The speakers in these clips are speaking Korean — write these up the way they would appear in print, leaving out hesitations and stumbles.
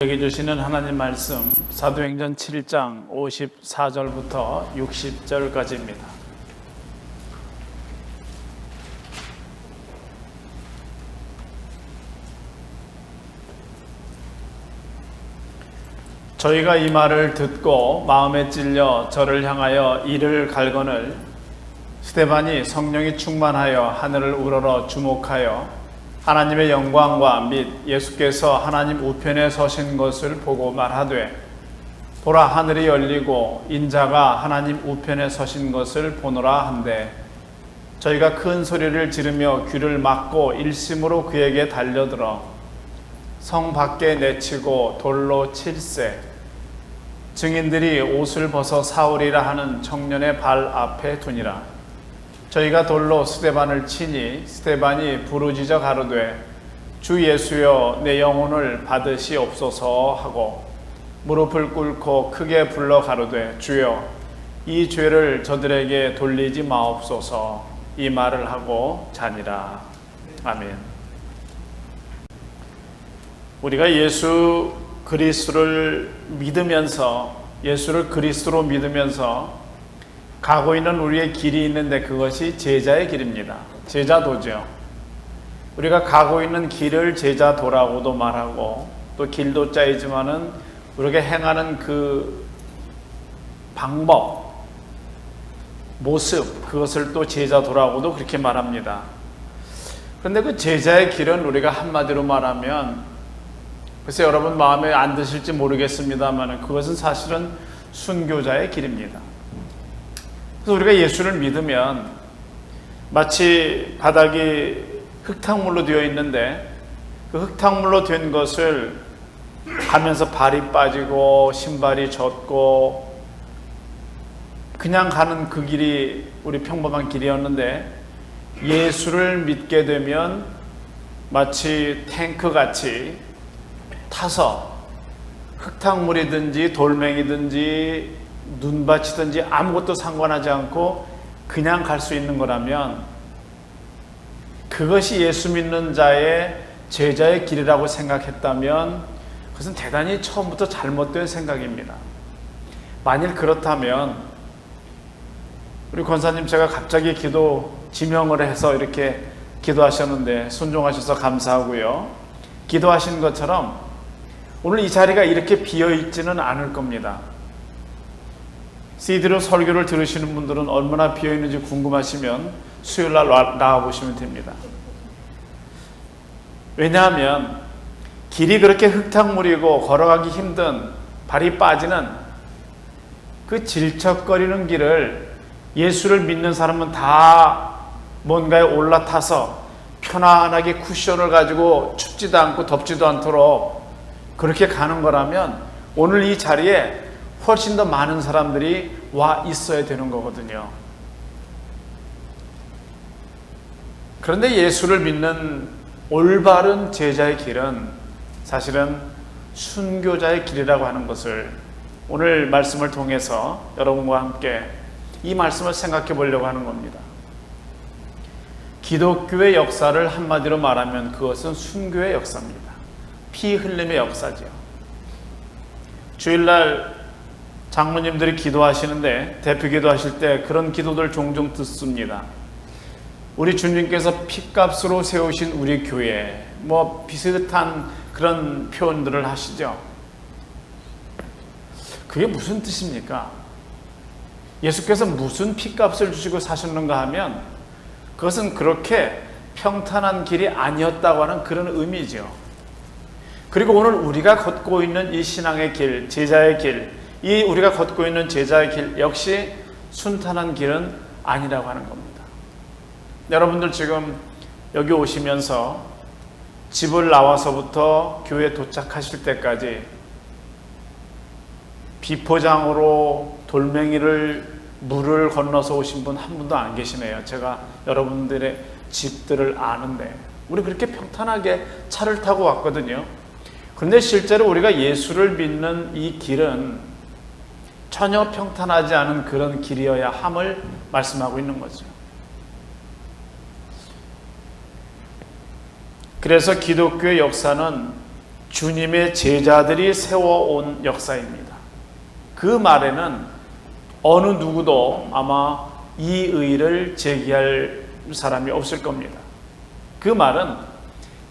여기 주시는 하나님 말씀 사도행전 7장 54절부터 60절까지입니다. 저희가 이 말을 듣고 마음에 찔려 저를 향하여 이를 갈거늘 스데반이 성령이 충만하여 하늘을 우러러 주목하여 하나님의 영광과 및 예수께서 하나님 우편에 서신 것을 보고 말하되 보라 하늘이 열리고 인자가 하나님 우편에 서신 것을 보노라 한데 저희가 큰 소리를 지르며 귀를 막고 일심으로 그에게 달려들어 성 밖에 내치고 돌로 칠세 증인들이 옷을 벗어 사울이라 하는 청년의 발 앞에 두니라. 저희가 돌로 스데반을 치니 스데반이 부르짖어 가로되 주 예수여 내 영혼을 받으시옵소서 하고 무릎을 꿇고 크게 불러 가로되 주여 이 죄를 저들에게 돌리지 마옵소서 이 말을 하고 자니라. 아멘. 우리가 예수 그리스도를 믿으면서 예수를 그리스도로 믿으면서 가고 있는 우리의 길이 있는데 그것이 제자의 길입니다. 제자도죠. 우리가 가고 있는 길을 제자도라고도 말하고 또 길도자이지만은 우리가 행하는 그 방법, 모습 그것을 또 제자도라고도 그렇게 말합니다. 그런데 그 제자의 길은 우리가 한마디로 말하면 글쎄 여러분 마음에 안 드실지 모르겠습니다만 그것은 사실은 순교자의 길입니다. 그래서 우리가 예수를 믿으면 마치 바닥이 흙탕물로 되어 있는데 그 흙탕물로 된 것을 가면서 발이 빠지고 신발이 젖고 그냥 가는 그 길이 우리 평범한 길이었는데 예수를 믿게 되면 마치 탱크같이 타서 흙탕물이든지 돌멩이든지 눈밭이든지 아무것도 상관하지 않고 그냥 갈 수 있는 거라면 그것이 예수 믿는 자의 제자의 길이라고 생각했다면 그것은 대단히 처음부터 잘못된 생각입니다. 만일 그렇다면 우리 권사님 제가 갑자기 기도 지명을 해서 이렇게 기도하셨는데 순종하셔서 감사하고요. 기도하신 것처럼 오늘 이 자리가 이렇게 비어있지는 않을 겁니다. CD로 설교를 들으시는 분들은 얼마나 비어있는지 궁금하시면 수요일날 나와보시면 됩니다. 왜냐하면 길이 그렇게 흙탕물이고 걸어가기 힘든 발이 빠지는 그 질척거리는 길을 예수를 믿는 사람은 다 뭔가에 올라타서 편안하게 쿠션을 가지고 춥지도 않고 덥지도 않도록 그렇게 가는 거라면 오늘 이 자리에 훨씬 더 많은 사람들이 와 있어야 되는 거거든요. 그런데 예수를 믿는 올바른 제자의 길은 사실은 순교자의 길이라고 하는 것을 오늘 말씀을 통해서 여러분과 함께 이 말씀을 생각해 보려고 하는 겁니다. 기독교의 역사를 한마디로 말하면 그것은 순교의 역사입니다. 피 흘림의 역사죠. 주일날 장로님들이 기도하시는데 대표 기도하실 때 그런 기도들 종종 듣습니다. 우리 주님께서 피값으로 세우신 우리 교회 뭐 비슷한 그런 표현들을 하시죠. 그게 무슨 뜻입니까? 예수께서 무슨 피값을 주시고 사셨는가 하면 그것은 그렇게 평탄한 길이 아니었다고 하는 그런 의미죠. 그리고 오늘 우리가 걷고 있는 이 신앙의 길, 제자의 길, 이 우리가 걷고 있는 제자의 길 역시 순탄한 길은 아니라고 하는 겁니다. 여러분들 지금 여기 오시면서 집을 나와서부터 교회에 도착하실 때까지 비포장으로 돌멩이를 물을 건너서 오신 분 한 분도 안 계시네요. 제가 여러분들의 집들을 아는데 우리 그렇게 평탄하게 차를 타고 왔거든요. 그런데 실제로 우리가 예수를 믿는 이 길은 전혀 평탄하지 않은 그런 길이어야 함을 말씀하고 있는 거죠. 그래서 기독교의 역사는 주님의 제자들이 세워온 역사입니다. 그 말에는 어느 누구도 아마 이 의의를 제기할 사람이 없을 겁니다. 그 말은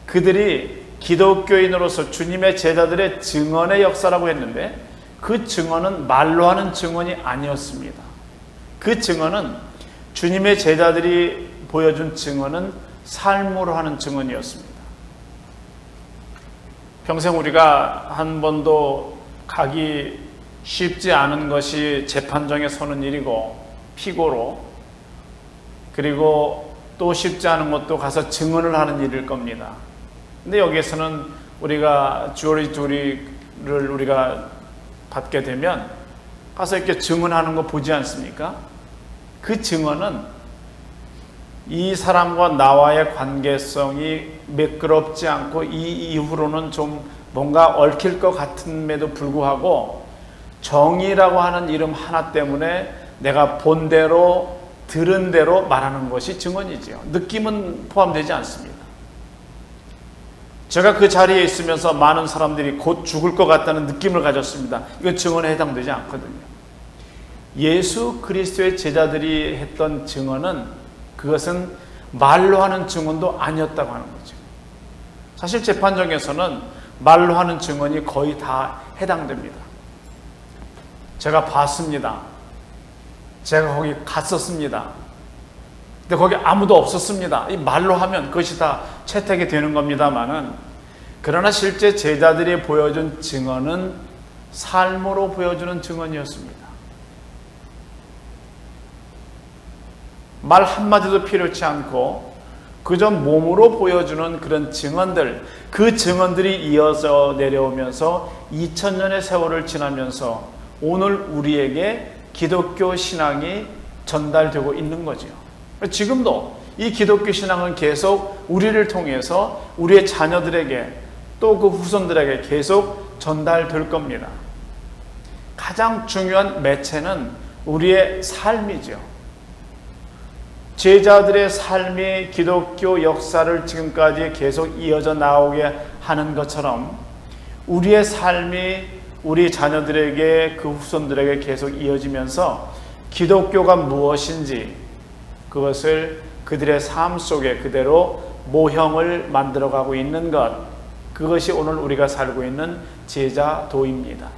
그들이 기독교인으로서 주님의 제자들의 증언의 역사라고 했는데 그 증언은 말로 하는 증언이 아니었습니다. 그 증언은 주님의 제자들이 보여준 증언은 삶으로 하는 증언이었습니다. 평생 우리가 한 번도 가기 쉽지 않은 것이 재판정에 서는 일이고 피고로, 그리고 또 쉽지 않은 것도 가서 증언을 하는 일일 겁니다. 근데 여기에서는 우리가 주어리 두리를 우리가 받게 되면 가서 이렇게 증언하는 거 보지 않습니까? 그 증언은 이 사람과 나와의 관계성이 매끄럽지 않고 이 이후로는 좀 뭔가 얽힐 것 같음에도 불구하고 정의라고 하는 이름 하나 때문에 내가 본 대로 들은 대로 말하는 것이 증언이지요. 느낌은 포함되지 않습니다. 제가 그 자리에 있으면서 많은 사람들이 곧 죽을 것 같다는 느낌을 가졌습니다. 이건 증언에 해당되지 않거든요. 예수 그리스도의 제자들이 했던 증언은 그것은 말로 하는 증언도 아니었다고 하는 거죠. 사실 재판정에서는 말로 하는 증언이 거의 다 해당됩니다. 제가 봤습니다. 제가 거기 갔었습니다. 근데 거기 아무도 없었습니다. 이 말로 하면 그것이 다 채택이 되는 겁니다만은, 그러나 실제 제자들이 보여준 증언은 삶으로 보여주는 증언이었습니다. 말 한마디도 필요치 않고 그저 몸으로 보여주는 그런 증언들, 그 증언들이 이어져 내려오면서 2000년의 세월을 지나면서 오늘 우리에게 기독교 신앙이 전달되고 있는 거죠. 지금도 이 기독교 신앙은 계속 우리를 통해서 우리의 자녀들에게 또 그 후손들에게 계속 전달될 겁니다. 가장 중요한 매체는 우리의 삶이죠. 제자들의 삶이 기독교 역사를 지금까지 계속 이어져 나오게 하는 것처럼 우리의 삶이 우리 자녀들에게, 그 후손들에게 계속 이어지면서 기독교가 무엇인지 그것을 그들의 삶 속에 그대로 모형을 만들어가고 있는 것, 그것이 오늘 우리가 살고 있는 제자도입니다.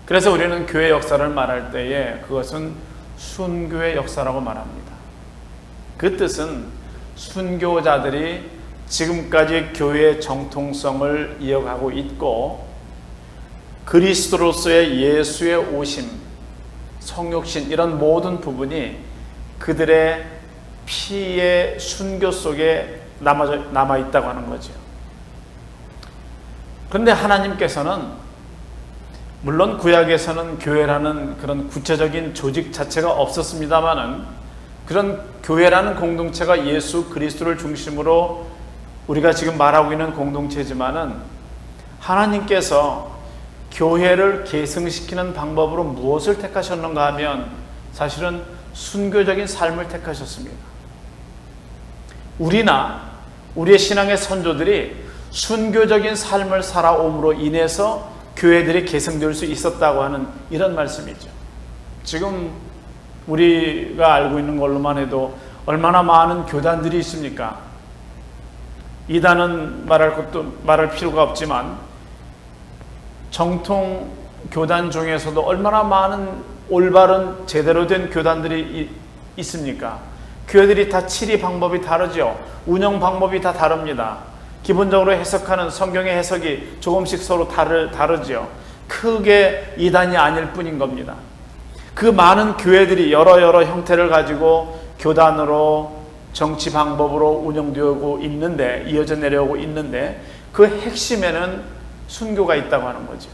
그래서 우리는 교회 역사를 말할 때에 그것은 순교의 역사라고 말합니다. 그 뜻은 순교자들이 지금까지 교회의 정통성을 이어가고 있고 그리스도로서의 예수의 오심, 성육신, 이런 모든 부분이 그들의 피의 순교 속에 남아있다고 하는 거죠. 그런데 하나님께서는 물론 구약에서는 교회라는 그런 구체적인 조직 자체가 없었습니다마는 그런 교회라는 공동체가 예수 그리스도를 중심으로 우리가 지금 말하고 있는 공동체지만은 하나님께서 교회를 계승시키는 방법으로 무엇을 택하셨는가 하면 사실은 순교적인 삶을 택하셨습니다. 우리나 우리의 신앙의 선조들이 순교적인 삶을 살아옴으로 인해서 교회들이 계승될 수 있었다고 하는 이런 말씀이죠. 지금 우리가 알고 있는 걸로만 해도 얼마나 많은 교단들이 있습니까? 이단은 말할 필요가 없지만 정통 교단 중에서도 얼마나 많은 올바른 제대로 된 교단들이 있습니까? 교회들이 다 치리 방법이 다르죠. 운영 방법이 다 다릅니다. 기본적으로 해석하는 성경의 해석이 조금씩 서로 다르죠. 크게 이단이 아닐 뿐인 겁니다. 그 많은 교회들이 여러 형태를 가지고 교단으로 정치 방법으로 운영되고 있는데, 이어져 내려오고 있는데 그 핵심에는 순교가 있다고 하는 거죠.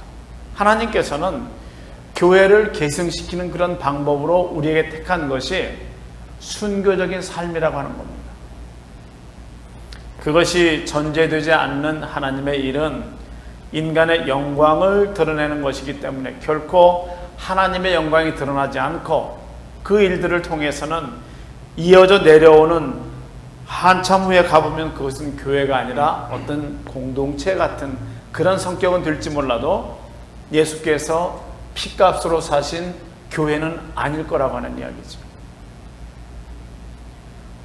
하나님께서는 교회를 계승시키는 그런 방법으로 우리에게 택한 것이 순교적인 삶이라고 하는 겁니다. 그것이 전제되지 않는 하나님의 일은 인간의 영광을 드러내는 것이기 때문에 결코 하나님의 영광이 드러나지 않고 그 일들을 통해서는 이어져 내려오는 한참 후에 가보면 그것은 교회가 아니라 어떤 공동체 같은 그런 성격은 될지 몰라도 예수께서 피값으로 사신 교회는 아닐 거라고 하는 이야기죠.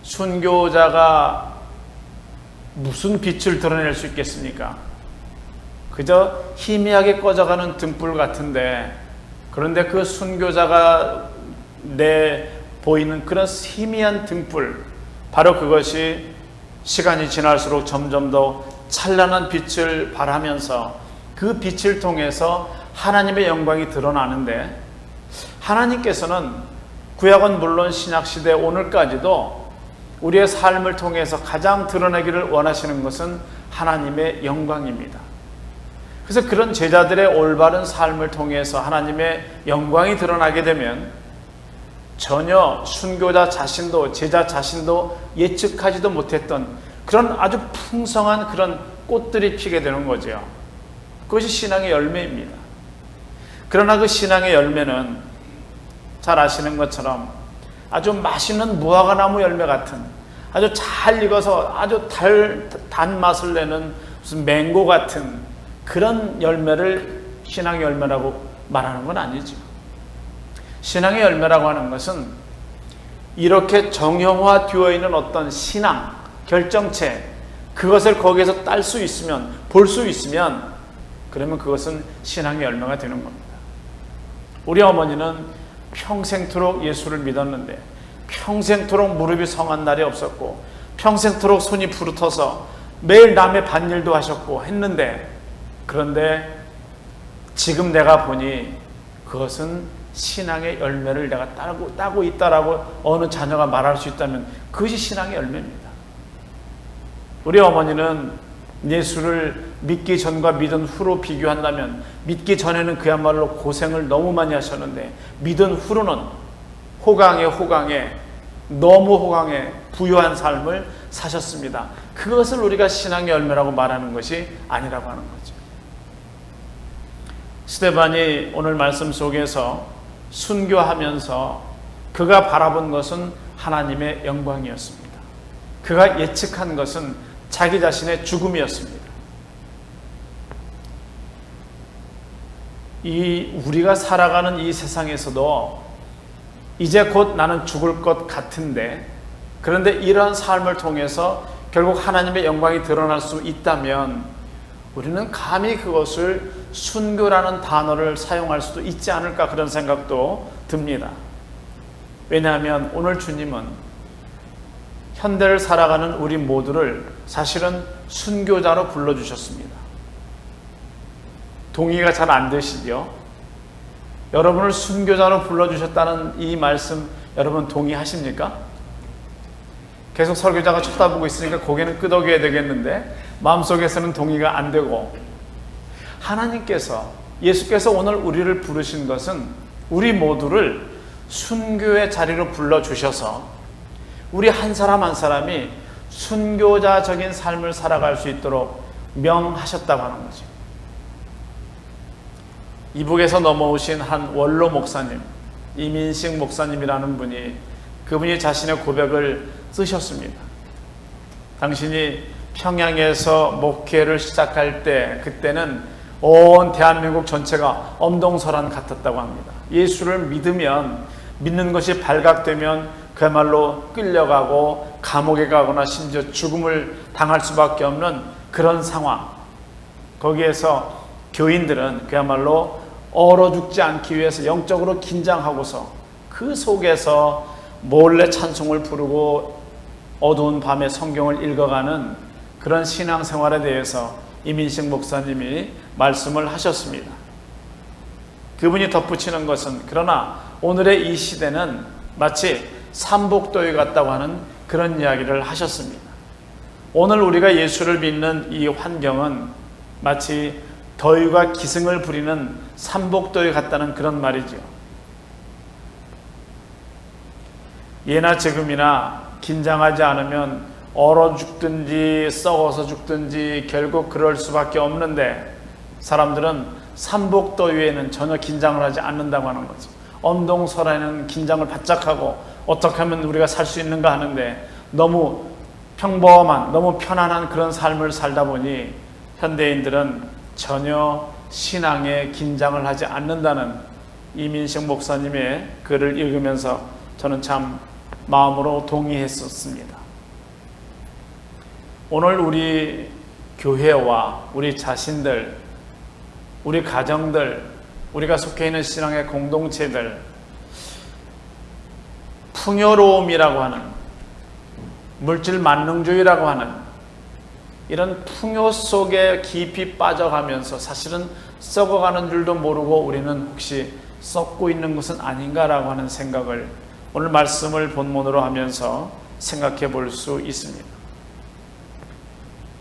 순교자가 무슨 빛을 드러낼 수 있겠습니까? 그저 희미하게 꺼져가는 등불 같은데, 그런데 그 순교자가 보이는 그런 희미한 등불, 바로 그것이 시간이 지날수록 점점 더 찬란한 빛을 발하면서 그 빛을 통해서 하나님의 영광이 드러나는데, 하나님께서는 구약은 물론 신약시대 오늘까지도 우리의 삶을 통해서 가장 드러내기를 원하시는 것은 하나님의 영광입니다. 그래서 그런 제자들의 올바른 삶을 통해서 하나님의 영광이 드러나게 되면 전혀 순교자 자신도, 제자 자신도 예측하지도 못했던 그런 아주 풍성한 그런 꽃들이 피게 되는 거죠. 그것이 신앙의 열매입니다. 그러나 그 신앙의 열매는 잘 아시는 것처럼 아주 맛있는 무화과나무 열매 같은, 아주 잘 익어서 아주 단맛을 내는 무슨 맹고 같은 그런 열매를 신앙의 열매라고 말하는 건 아니죠. 신앙의 열매라고 하는 것은 이렇게 정형화되어 있는 어떤 신앙, 결정체, 그것을 거기에서 딸 수 있으면, 볼 수 있으면, 그러면 그것은 신앙의 열매가 되는 겁니다. 우리 어머니는 평생토록 예수를 믿었는데 평생토록 무릎이 성한 날이 없었고 평생토록 손이 부르터서 매일 남의 밭일도 하셨고 했는데, 그런데 지금 내가 보니 그것은 신앙의 열매를 내가 따고 있다라고 어느 자녀가 말할 수 있다면 그것이 신앙의 열매입니다. 우리 어머니는 예수를 믿기 전과 믿은 후로 비교한다면 믿기 전에는 그야말로 고생을 너무 많이 하셨는데 믿은 후로는 호강에 너무 호강에 부유한 삶을 사셨습니다. 그것을 우리가 신앙의 열매라고 말하는 것이 아니라고 하는 거죠. 스데반이 오늘 말씀 속에서 순교하면서 그가 바라본 것은 하나님의 영광이었습니다. 그가 예측한 것은 자기 자신의 죽음이었습니다. 우리가 살아가는 이 세상에서도 이제 곧 나는 죽을 것 같은데, 그런데 이러한 삶을 통해서 결국 하나님의 영광이 드러날 수 있다면 우리는 감히 그것을 순교라는 단어를 사용할 수도 있지 않을까, 그런 생각도 듭니다. 왜냐하면 오늘 주님은 현대를 살아가는 우리 모두를 사실은 순교자로 불러주셨습니다. 동의가 잘 안 되시죠? 여러분을 순교자로 불러주셨다는 이 말씀 여러분 동의하십니까? 계속 설교자가 쳐다보고 있으니까 고개는 끄덕여야 되겠는데 마음속에서는 동의가 안 되고, 하나님께서, 예수께서 오늘 우리를 부르신 것은 우리 모두를 순교의 자리로 불러주셔서 우리 한 사람 한 사람이 순교자적인 삶을 살아갈 수 있도록 명하셨다고 하는 거죠. 이북에서 넘어오신 한 원로 목사님, 이민식 목사님이라는 분이, 그분이 자신의 고백을 쓰셨습니다. 당신이 평양에서 목회를 시작할 때, 그때는 온 대한민국 전체가 엄동설한 같았다고 합니다. 예수를 믿으면, 믿는 것이 발각되면 그야말로 끌려가고 감옥에 가거나 심지어 죽음을 당할 수밖에 없는 그런 상황. 거기에서 교인들은 그야말로 얼어 죽지 않기 위해서 영적으로 긴장하고서 그 속에서 몰래 찬송을 부르고 어두운 밤에 성경을 읽어가는 그런 신앙생활에 대해서 이민식 목사님이 말씀을 하셨습니다. 그분이 덧붙이는 것은, 그러나 오늘의 이 시대는 마치 삼복도에 같다고 하는 그런 이야기를 하셨습니다. 오늘 우리가 예수를 믿는 이 환경은 마치 더위가 기승을 부리는 삼복도에 같다는 그런 말이죠. 예나 지금이나 긴장하지 않으면 얼어 죽든지 썩어서 죽든지 결국 그럴 수밖에 없는데, 사람들은 삼복더위에는 전혀 긴장을 하지 않는다고 하는 거죠. 엄동설에는 긴장을 바짝 하고 어떻게 하면 우리가 살 수 있는가 하는데, 너무 평범한, 너무 편안한 그런 삶을 살다 보니 현대인들은 전혀 신앙에 긴장을 하지 않는다는 이민식 목사님의 글을 읽으면서 저는 참 마음으로 동의했었습니다. 오늘 우리 교회와 우리 자신들, 우리 가정들, 우리가 속해 있는 신앙의 공동체들, 풍요로움이라고 하는, 물질 만능주의라고 하는 이런 풍요 속에 깊이 빠져가면서 사실은 썩어가는 줄도 모르고 우리는 혹시 썩고 있는 것은 아닌가라고 하는 생각을 오늘 말씀을 본문으로 하면서 생각해 볼 수 있습니다.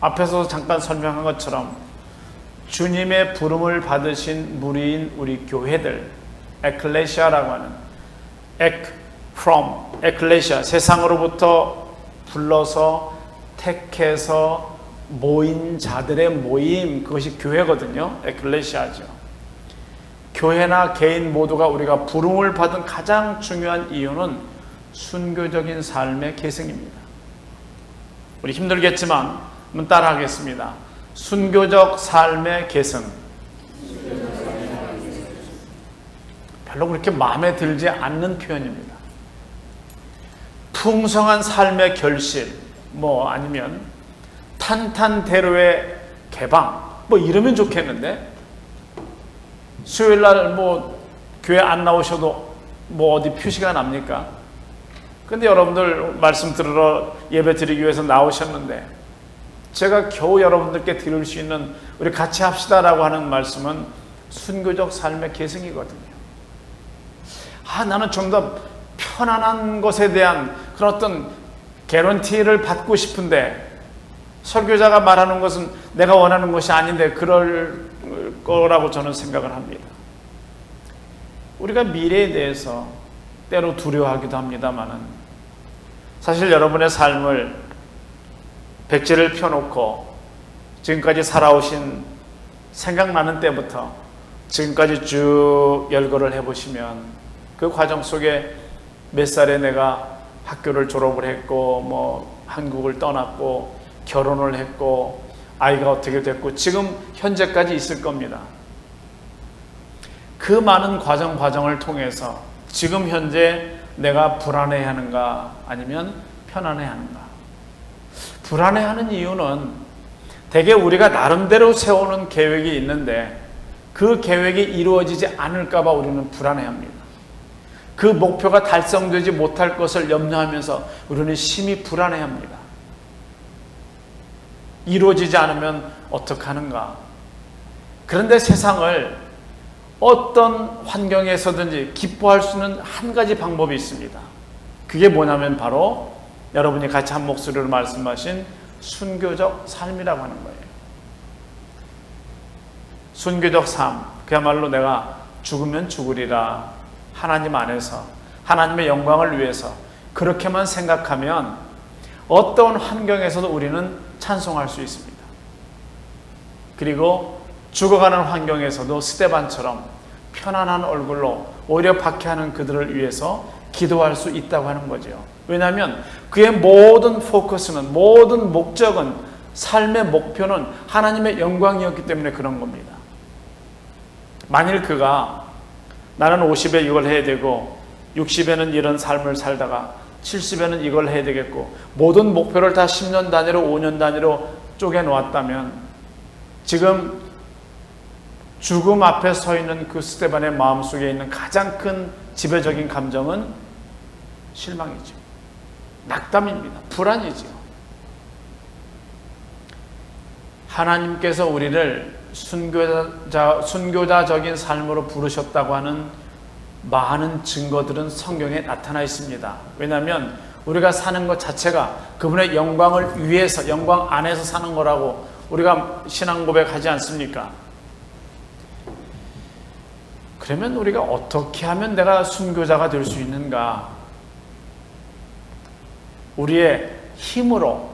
앞에서 잠깐 설명한 것처럼 주님의 부름을 받으신 무리인 우리 교회들, 에클레시아라고 하는 에클레시아, 세상으로부터 불러서 택해서 모인 자들의 모임, 그것이 교회거든요. 에클레시아죠. 교회나 개인 모두가 우리가 부름을 받은 가장 중요한 이유는 순교적인 삶의 계승입니다. 우리 힘들겠지만 한번 따라하겠습니다. 순교적 삶의 계승. 별로 그렇게 마음에 들지 않는 표현입니다. 풍성한 삶의 결실, 아니면 탄탄대로의 개방, 이러면 좋겠는데, 수요일날 교회 안 나오셔도 어디 표시가 납니까? 근데 여러분들 말씀 들으러 예배 드리기 위해서 나오셨는데, 제가 겨우 여러분들께 드릴 수 있는 우리 같이 합시다라고 하는 말씀은 순교적 삶의 계승이거든요. 나는 좀 더 편안한 것에 대한 그런 어떤 개런티를 받고 싶은데, 설교자가 말하는 것은 내가 원하는 것이 아닌데 그럴 거라고 저는 생각을 합니다. 우리가 미래에 대해서 때로 두려워하기도 합니다만은, 사실 여러분의 삶을 백지를 펴놓고 지금까지 살아오신 생각나는 때부터 지금까지 쭉 열거를 해보시면 그 과정 속에 몇 살에 내가 학교를 졸업을 했고 한국을 떠났고 결혼을 했고 아이가 어떻게 됐고 지금 현재까지 있을 겁니다. 그 많은 과정을 통해서 지금 현재 내가 불안해하는가 아니면 편안해하는가. 불안해하는 이유는 대개 우리가 나름대로 세우는 계획이 있는데 그 계획이 이루어지지 않을까 봐 우리는 불안해합니다. 그 목표가 달성되지 못할 것을 염려하면서 우리는 심히 불안해합니다. 이루어지지 않으면 어떡하는가. 그런데 세상을 어떤 환경에서든지 기뻐할 수 있는 한 가지 방법이 있습니다. 그게 뭐냐면 바로 여러분이 같이 한 목소리로 말씀하신 순교적 삶이라고 하는 거예요. 순교적 삶, 그야말로 내가 죽으면 죽으리라, 하나님 안에서 하나님의 영광을 위해서 그렇게만 생각하면 어떤 환경에서도 우리는 찬송할 수 있습니다. 그리고 죽어가는 환경에서도 스데반처럼 편안한 얼굴로 오히려 박해하는 그들을 위해서 기도할 수 있다고 하는 거죠. 왜냐하면 그의 모든 포커스는, 모든 목적은, 삶의 목표는 하나님의 영광이었기 때문에 그런 겁니다. 만일 그가 나는 50에 이걸 해야 되고 60에는 이런 삶을 살다가 70에는 이걸 해야 되겠고 모든 목표를 다 10년 단위로 5년 단위로 쪼개 놓았다면 지금 죽음 앞에 서 있는 그 스데반의 마음속에 있는 가장 큰 지배적인 감정은 실망이죠. 낙담입니다. 불안이죠. 하나님께서 우리를 순교자적인 삶으로 부르셨다고 하는 많은 증거들은 성경에 나타나 있습니다. 왜냐하면 우리가 사는 것 자체가 그분의 영광을 위해서, 영광 안에서 사는 거라고 우리가 신앙 고백하지 않습니까? 그러면 우리가 어떻게 하면 내가 순교자가 될 수 있는가? 우리의 힘으로,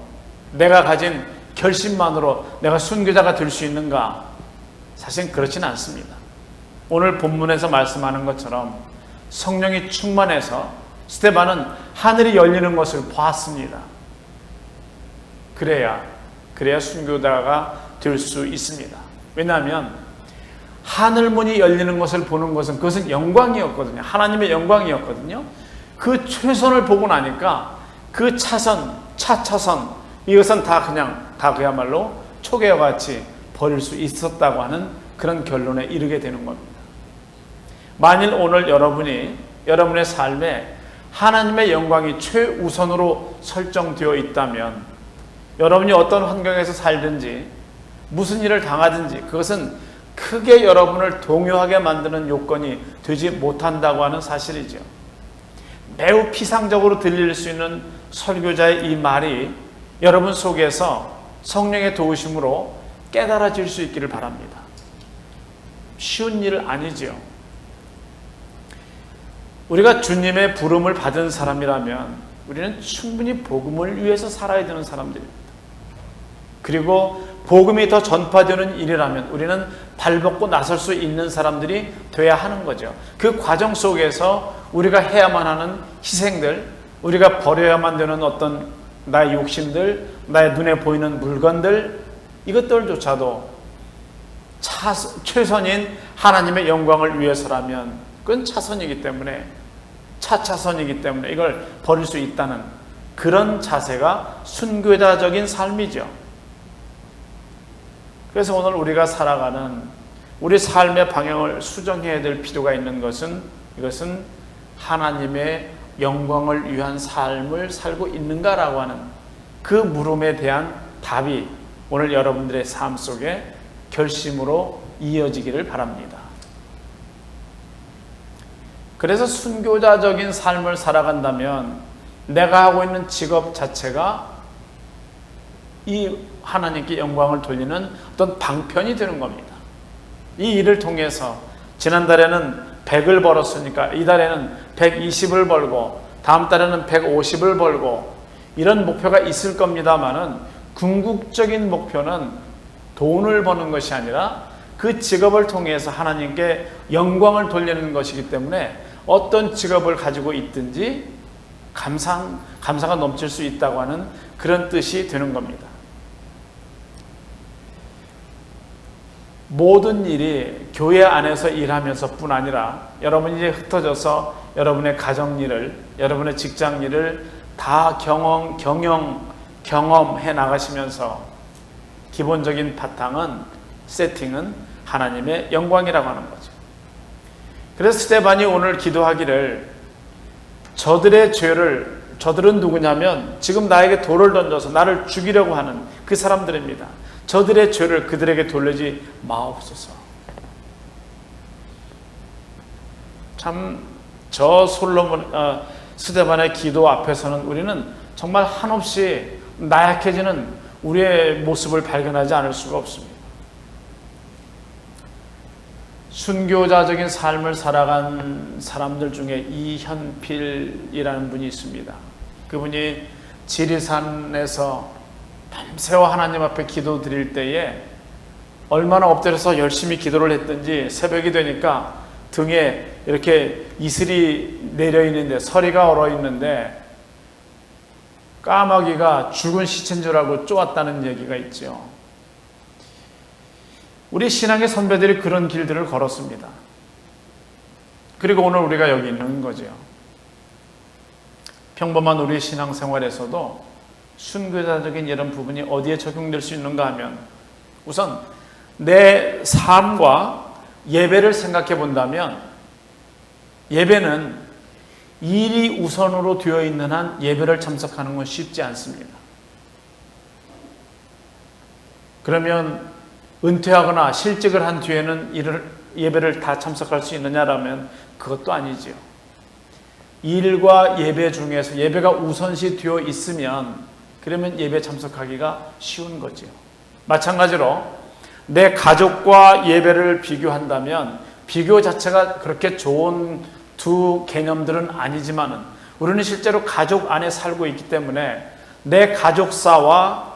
내가 가진 결심만으로 내가 순교자가 될 수 있는가? 사실 그렇지는 않습니다. 오늘 본문에서 말씀하는 것처럼 성령이 충만해서 스데반은 하늘이 열리는 것을 보았습니다. 그래야 순교자가 될 수 있습니다. 왜냐하면 하늘문이 열리는 것을 보는 것은 그것은 영광이었거든요. 하나님의 영광이었거든요. 그 최선을 보고 나니까 그 차차선 이것은 다 그야말로 초계와 같이 버릴 수 있었다고 하는 그런 결론에 이르게 되는 겁니다. 만일 오늘 여러분의 삶에 하나님의 영광이 최우선으로 설정되어 있다면 여러분이 어떤 환경에서 살든지 무슨 일을 당하든지 그것은 크게 여러분을 동요하게 만드는 요건이 되지 못한다고 하는 사실이죠. 매우 피상적으로 들릴 수 있는 설교자의 이 말이 여러분 속에서 성령의 도우심으로 깨달아질 수 있기를 바랍니다. 쉬운 일 아니지요. 우리가 주님의 부름을 받은 사람이라면 우리는 충분히 복음을 위해서 살아야 되는 사람들입니다. 그리고 복음이 더 전파되는 일이라면 우리는 발벗고 나설 수 있는 사람들이 돼야 하는 거죠. 그 과정 속에서 우리가 해야만 하는 희생들, 우리가 버려야만 되는 어떤 나의 욕심들, 나의 눈에 보이는 물건들, 이것들조차도 최선인 하나님의 영광을 위해서라면 그건 차선이기 때문에 이걸 버릴 수 있다는 그런 자세가 순교자적인 삶이죠. 그래서 오늘 우리가 살아가는 우리 삶의 방향을 수정해야 될 필요가 있는 것은 이것은 하나님의 영광을 위한 삶을 살고 있는가라고 하는 그 물음에 대한 답이 오늘 여러분들의 삶 속에 결심으로 이어지기를 바랍니다. 그래서 순교자적인 삶을 살아간다면 내가 하고 있는 직업 자체가 이 하나님께 영광을 돌리는 어떤 방편이 되는 겁니다. 이 일을 통해서 지난달에는 100을 벌었으니까 이달에는 120을 벌고 다음 달에는 150을 벌고 이런 목표가 있을 겁니다만은 궁극적인 목표는 돈을 버는 것이 아니라 그 직업을 통해서 하나님께 영광을 돌리는 것이기 때문에 어떤 직업을 가지고 있든지 감사가 넘칠 수 있다고 하는 그런 뜻이 되는 겁니다. 모든 일이 교회 안에서 일하면서 뿐 아니라 여러분이 이제 흩어져서 여러분의 가정일을, 여러분의 직장일을 다 경험해 나가시면서 기본적인 세팅은 하나님의 영광이라고 하는 거죠. 그래서 스데반이 오늘 기도하기를 저들은 누구냐면 지금 나에게 돌을 던져서 나를 죽이려고 하는 그 사람들입니다. 저들의 죄를 그들에게 돌리지 마옵소서. 참 저 스데반의 기도 앞에서는 우리는 정말 한없이 나약해지는 우리의 모습을 발견하지 않을 수가 없습니다. 순교자적인 삶을 살아간 사람들 중에 이현필이라는 분이 있습니다. 그분이 지리산에서 밤새워 하나님 앞에 기도 드릴 때에 얼마나 엎드려서 열심히 기도를 했든지 새벽이 되니까 등에 이렇게 이슬이 내려 있는데 서리가 얼어 있는데 까마귀가 죽은 시체인 줄 알고 쪼았다는 얘기가 있죠. 우리 신앙의 선배들이 그런 길들을 걸었습니다. 그리고 오늘 우리가 여기 있는 거죠. 평범한 우리 신앙생활에서도 순교자적인 이런 부분이 어디에 적용될 수 있는가 하면 우선 내 삶과 예배를 생각해 본다면 예배는 일이 우선으로 되어 있는 한 예배를 참석하는 건 쉽지 않습니다. 그러면 은퇴하거나 실직을 한 뒤에는 예배를 다 참석할 수 있느냐라면 그것도 아니지요. 일과 예배 중에서 예배가 우선시 되어 있으면 그러면 예배 참석하기가 쉬운 거지요. 마찬가지로 내 가족과 예배를 비교한다면 비교 자체가 그렇게 좋은 두 개념들은 아니지만은 우리는 실제로 가족 안에 살고 있기 때문에 내 가족사와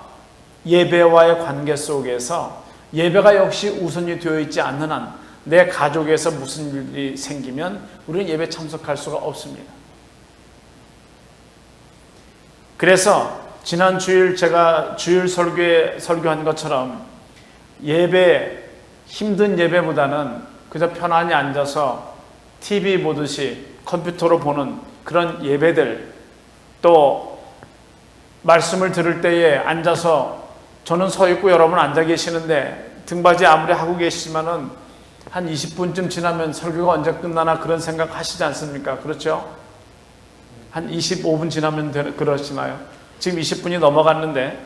예배와의 관계 속에서 예배가 역시 우선이 되어 있지 않는 한 내 가족에서 무슨 일이 생기면 우리는 예배 참석할 수가 없습니다. 그래서 지난 주일 제가 주일 설교에 설교한 것처럼 예배, 힘든 예배보다는 그저 편안히 앉아서 TV 보듯이 컴퓨터로 보는 그런 예배들, 또 말씀을 들을 때에 앉아서 저는 서 있고 여러분 앉아 계시는데 등받이 아무리 하고 계시지만은 한 20분쯤 지나면 설교가 언제 끝나나 그런 생각 하시지 않습니까? 그렇죠? 한 25분 지나면 그러시나요? 지금 20분이 넘어갔는데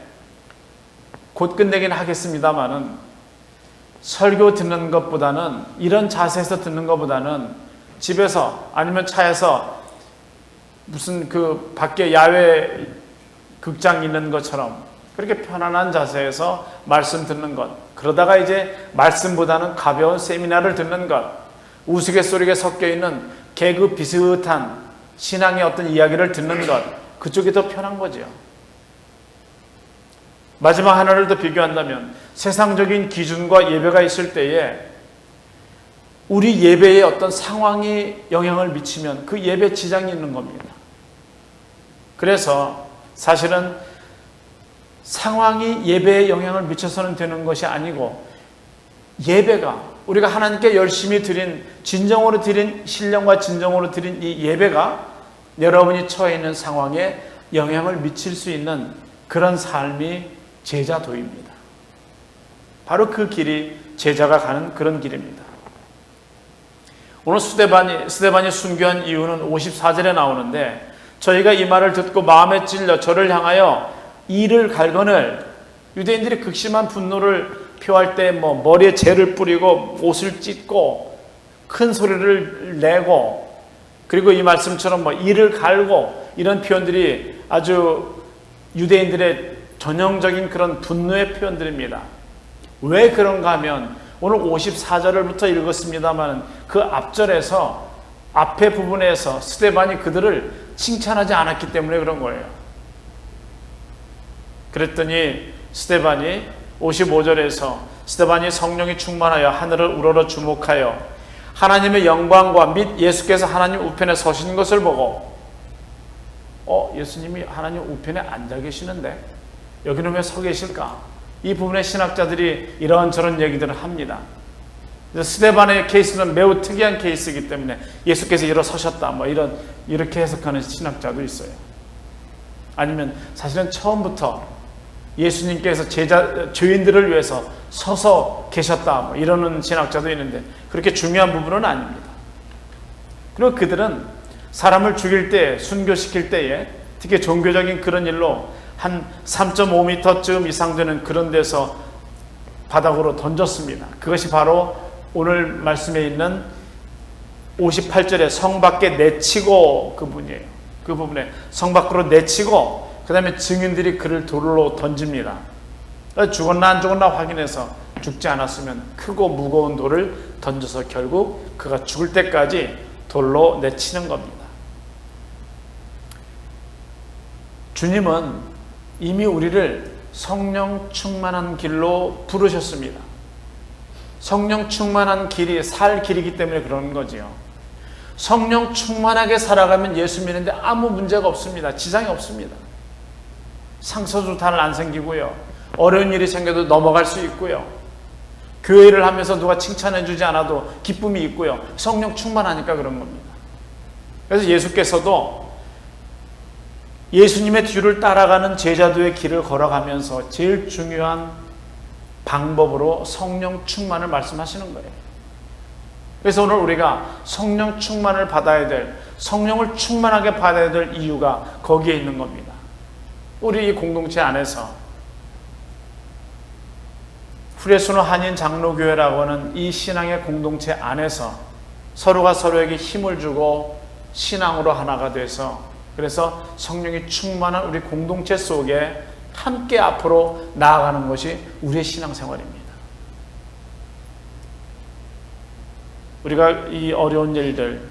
곧 끝내긴 하겠습니다만은 설교 듣는 것보다는, 이런 자세에서 듣는 것보다는 집에서 아니면 차에서 무슨 그 밖에 야외 극장 있는 것처럼 그렇게 편안한 자세에서 말씀 듣는 것, 그러다가 이제 말씀보다는 가벼운 세미나를 듣는 것, 우스갯소리가 섞여 있는 개그 비슷한 신앙의 어떤 이야기를 듣는 것, 그쪽이 더 편한 거죠. 마지막 하나를 더 비교한다면 세상적인 기준과 예배가 있을 때에 우리 예배에 어떤 상황이 영향을 미치면 그 예배에 지장이 있는 겁니다. 그래서 사실은 상황이 예배에 영향을 미쳐서는 되는 것이 아니고, 예배가 우리가 하나님께 열심히 드린, 진정으로 드린, 신령과 진정으로 드린 이 예배가 여러분이 처해 있는 상황에 영향을 미칠 수 있는 그런 삶이 제자도입니다. 바로 그 길이 제자가 가는 그런 길입니다. 오늘 스데반이 순교한 이유는 54절에 나오는데, 저희가 이 말을 듣고 마음에 찔려 저를 향하여 이를 갈거늘, 유대인들이 극심한 분노를 표할 때 머리에 재를 뿌리고 옷을 찢고 큰 소리를 내고, 그리고 이 말씀처럼 이를 갈고, 이런 표현들이 아주 유대인들의 전형적인 그런 분노의 표현들입니다. 왜 그런가 하면 오늘 54절부터 읽었습니다만 그 앞절에서, 앞에 부분에서 스데반이 그들을 칭찬하지 않았기 때문에 그런 거예요. 그랬더니 스데반이 55절에서 스데반이 성령이 충만하여 하늘을 우러러 주목하여 하나님의 영광과 및 예수께서 하나님 우편에 서신 것을 보고, 예수님이 하나님 우편에 앉아 계시는데 여기는 왜 서 계실까? 이 부분에 신학자들이 이런저런 얘기들을 합니다. 스데반의 케이스는 매우 특이한 케이스이기 때문에 예수께서 일어서셨다, 이렇게 해석하는 신학자도 있어요. 아니면 사실은 처음부터 예수님께서 죄인들을 위해서 서서 계셨다, 이러는 신학자도 있는데 그렇게 중요한 부분은 아닙니다. 그리고 그들은 사람을 죽일 때, 순교시킬 때에 특히 종교적인 그런 일로 한 3.5m쯤 이상 되는 그런 데서 바닥으로 던졌습니다. 그것이 바로 오늘 말씀에 있는 58절에 성 밖에 내치고, 그 부분에 성 밖으로 내치고 그 다음에 증인들이 그를 돌로 던집니다. 죽었나 안 죽었나 확인해서 죽지 않았으면 크고 무거운 돌을 던져서 결국 그가 죽을 때까지 돌로 내치는 겁니다. 주님은 이미 우리를 성령 충만한 길로 부르셨습니다. 성령 충만한 길이 살 길이기 때문에 그런 거지요. 성령 충만하게 살아가면 예수 믿는데 아무 문제가 없습니다. 지장이 없습니다. 상처주탈 안 생기고요. 어려운 일이 생겨도 넘어갈 수 있고요. 교회를 하면서 누가 칭찬해 주지 않아도 기쁨이 있고요. 성령 충만하니까 그런 겁니다. 그래서 예수께서도 예수님의 뒤를 따라가는 제자도의 길을 걸어가면서 제일 중요한 방법으로 성령 충만을 말씀하시는 거예요. 그래서 오늘 우리가 성령 충만을 받아야 될, 성령을 충만하게 받아야 될 이유가 거기에 있는 겁니다. 우리 이 공동체 안에서 후레순호 한인 장로교회라고 하는 이 신앙의 공동체 안에서 서로가 서로에게 힘을 주고 신앙으로 하나가 돼서, 그래서 성령이 충만한 우리 공동체 속에 함께 앞으로 나아가는 것이 우리의 신앙생활입니다. 우리가 이 어려운 일들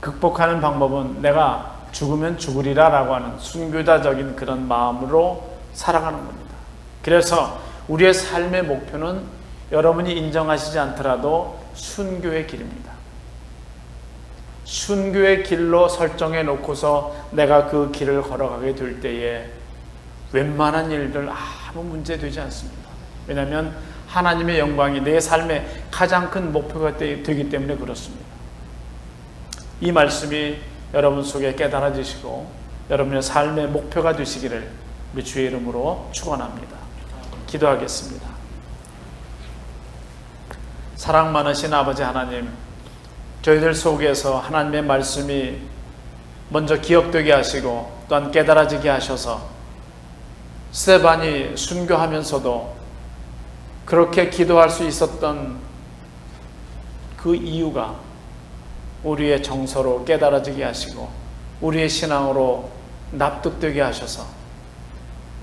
극복하는 방법은 내가 죽으면 죽으리라 라고 하는 순교자적인 그런 마음으로 살아가는 겁니다. 그래서 우리의 삶의 목표는 여러분이 인정하시지 않더라도 순교의 길입니다. 순교의 길로 설정해 놓고서 내가 그 길을 걸어가게 될 때에 웬만한 일들 아무 문제 되지 않습니다. 왜냐하면 하나님의 영광이 내 삶의 가장 큰 목표가 되기 때문에 그렇습니다. 이 말씀이 여러분 속에 깨달아지시고 여러분의 삶의 목표가 되시기를 우리 주의 이름으로 축원합니다. 기도하겠습니다. 사랑 많으신 아버지 하나님, 저희들 속에서 하나님의 말씀이 먼저 기억되게 하시고 또한 깨달아지게 하셔서 스데반이 순교하면서도 그렇게 기도할 수 있었던 그 이유가 우리의 정서로 깨달아지게 하시고 우리의 신앙으로 납득되게 하셔서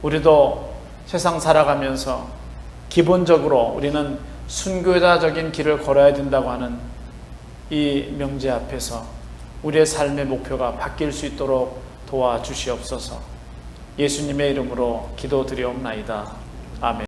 우리도 세상 살아가면서 기본적으로 우리는 순교자적인 길을 걸어야 된다고 하는 이 명제 앞에서 우리의 삶의 목표가 바뀔 수 있도록 도와주시옵소서. 예수님의 이름으로 기도드리옵나이다. 아멘.